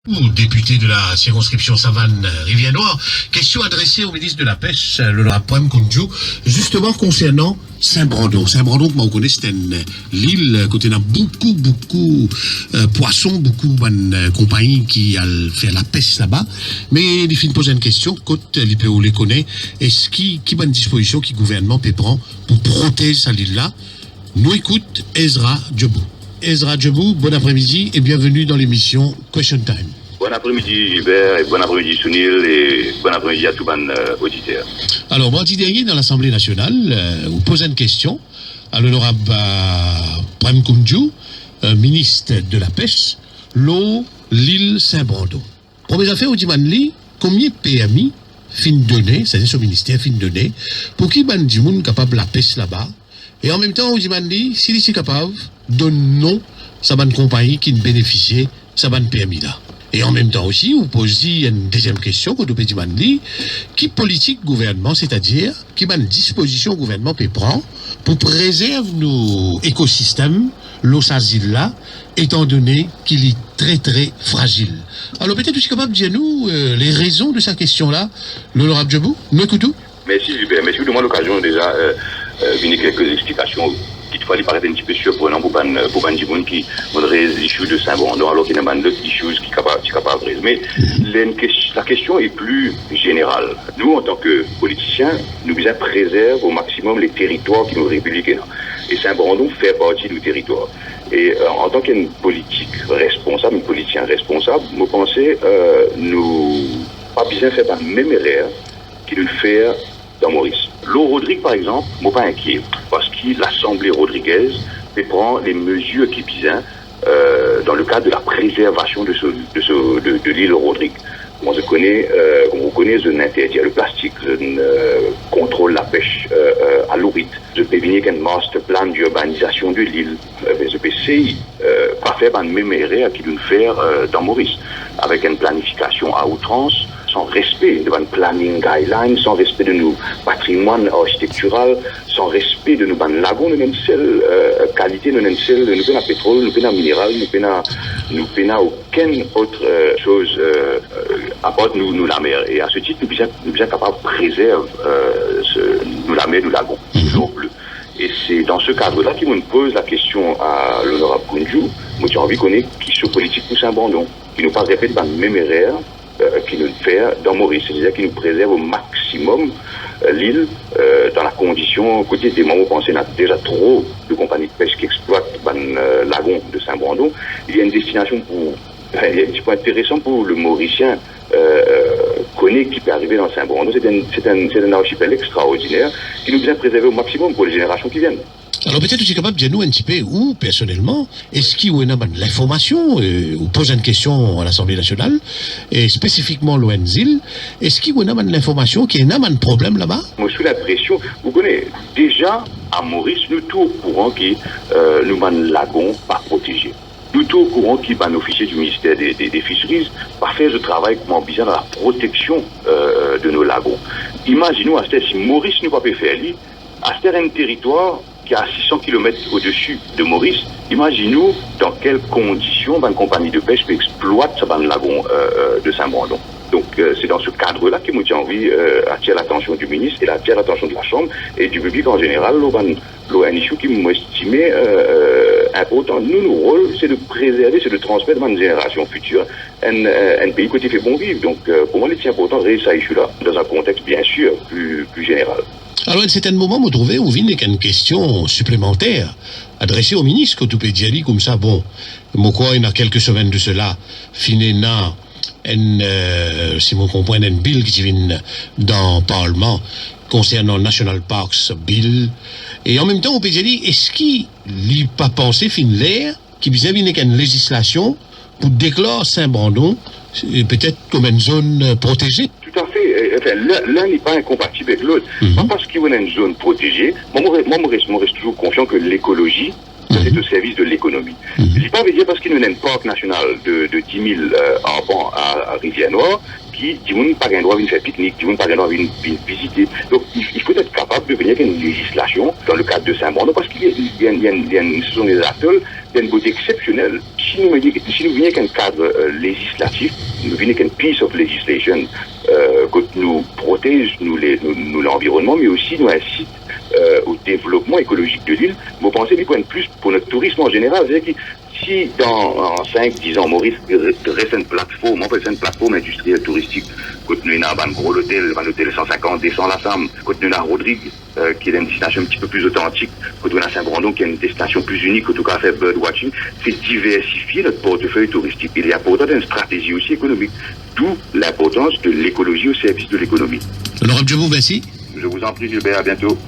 Député de la circonscription Savane-Rivière-Noire, question adressée au ministre de la Pêche, le Prem Koundjou, justement concernant Saint-Brandon. Saint-Brandon, comme on connaît, c'est une île côté on a beaucoup poissons, beaucoup de compagnies qui fait la pêche là-bas. Mais il faut poser une question, quand l'IPO les connaît, est-ce qui bonne disposition qui le gouvernement peut prendre pour protéger cette île-là? Nous écoute Ezra Djebou. Ezra Djebou, bon après-midi et bienvenue dans l'émission Question Time. Bon après-midi Hubert et bon après-midi Sunil et bon après-midi à tout le monde auditeur. Alors, mardi dernier, dans l'Assemblée nationale, vous posez une question à l'honorable Prem Koundjou, ministre de la Pêche, l'eau, l'île Saint-Brandon. Première affaire, vous dites, combien de PMI fin donné, c'est-à-dire ce ministère fin donné, pour qui ban du monde capable la pêche là-bas? Et en même temps, on dit, s'il est capable, donne non, ça va une compagnie qui ne bénéficie, ça va une PMI là. Et en même temps aussi, vous posez une deuxième question, que vous pouvez dire, qui politique gouvernement, c'est-à-dire, qui une disposition gouvernement peut prendre pour préserver nos écosystèmes, l'eau là, étant donné qu'il est très fragile. Alors peut-être aussi capable de dire nous les raisons de sa question-là, l'honorable Djebou, nous écoutons. Merci Hubert, merci de moi l'occasion déjà venir quelques explications. Toutefois, il paraît un petit peu surprenant pour Bandimoun qui voudrait les issues de Saint-Brandon, alors qu'il y a d'autres issues qui sont capables de résumer. La question est plus générale. Nous, en tant que politiciens, nous devons préserver au maximum les territoires qui nous républiquent. Et Saint-Brandon fait partie du territoire. Et en tant qu'une politique responsable, un politicien responsable, je pense nous pas besoin de faire la même erreur qu'il le fait dans Maurice. L'eau Rodrigue, par exemple, je ne suis pas inquiet, parce que l'Assemblée rodriguaise peut prendre les mesures qui visent dans le cadre de la préservation de l'île Rodrigue. On connaît, je n'interdis le plastique, je contrôle la pêche à l'ourite, je peux venir qu'un master plan d'urbanisation de l'île, je peux essayer pas faire la même erreur qu'il nous fait dans Maurice, avec une planification à outrance, sans respect de notre planning guidelines, sans respect de nos patrimoines architectural, sans respect de nos lagons, nous n'avons seule qualité, nous n'avons seule, nous n'avons pétrole, nous n'avons minéral, nous n'avons aucune autre chose à part nous la mer. Et à ce titre, nous sommes capables de préserver nous la mer, nous lagons, toujours bleu. Et c'est dans ce cadre-là qu'il me pose la question à l'honorable Koundjou. Moi, j'ai envie de connaître qui sont politiques pour Saint-Brandon, qui nous pas répéter la même erreur qui nous fait dans Maurice, c'est-à-dire qui nous préserve au maximum l'île dans la condition quotidiennement. Vous pensez qu'il y a déjà trop de compagnies de pêche qui exploitent le lagon de Saint-Brandon. Il y a une destination il y a un petit point intéressant pour le Mauricien connaît qui peut arriver dans Saint-Brandon. C'est un archipel extraordinaire qui nous vient préserver au maximum pour les générations qui viennent. Alors peut-être que tu es capable de dire nous un petit peu, ou personnellement, est-ce qu'il y a l'information, ou pose une question à l'Assemblée nationale, et spécifiquement l'ONZIL, est-ce qu'il y a l'information qu'il y a un problème là-bas? Moi, sous l'impression, vous connaissez, déjà, à Maurice, nous tous au courant que nous avons un lagon pas protégé. Nous tous au courant qu'il y a un officier du ministère des Fisheries pas faire ce travail comme bizarre dans la protection de nos lagons. Imaginons, si Maurice ne peut pas faire, à un territoire qui est à 600 km au-dessus de Maurice, imaginez-nous dans quelles conditions une compagnie de pêche exploite ce lagon de Saint-Brandon. Donc c'est dans ce cadre-là que j'ai envie d'attirer l'attention du ministre et d'attirer l'attention de la Chambre et du public en général. Un issue qui m'estime important. Nous, notre rôle, c'est de préserver, c'est de transmettre à une génération future un pays qui fait bon vivre. Donc pour moi, il est important de réussir ça issue-là, dans un contexte bien sûr plus général. Alors, à un certain moment, vous trouvez, vous venez avec une question supplémentaire adressée au ministre, que tu peux dire comme ça, bon, moi, il y a quelques semaines de cela, Finéna, si vous comprenez, une bill qui vient dans le Parlement concernant National Parks Bill, et en même temps, on peut dire, est-ce qu'il n'y a pas pensé, l'air, qui vient avec une législation pour déclarer Saint-Brandon, peut-être comme une zone protégée? Tout à fait. Enfin, l'un n'est pas incompatible avec l'autre. Pas parce qu'il y a une zone protégée. Moi, je reste toujours confiant que l'écologie, c'est au service de l'économie. Je ne dis pas dire parce qu'il y a un parc national de 10 000 enfants à Rivière-Noire qui n'ont pas le droit de faire pique-nique, qui n'ont pas le droit de visiter. Donc, il faut être capable de venir avec une législation dans le cadre de Saint-Brandon parce qu'il y a une saison des atolls d'une beauté exceptionnelle. Si nous venions qu'un cadre législatif, nous venions qu'un piece of legislation, que nous protège nous l'environnement, mais aussi nous incite au développement écologique de l'île, vous pensez du point de plus pour notre tourisme en général. C'est-à-dire que si dans 5-10 ans, Maurice reste une plateforme industrielle touristique, contenu dans un gros hôtel, un hôtel 150, descend la Sam, contenu dans Rodrigue, qui est une destination un petit peu plus authentique, contenu dans Saint-Brandon, qui est une destination plus unique, en tout cas fait birdwatching, c'est diversifier notre portefeuille touristique. Il y a pourtant une stratégie aussi économique, d'où l'importance de l'écologie au service de l'économie. Honorable Djemou, merci. Je vous en prie, Gilbert, à bientôt.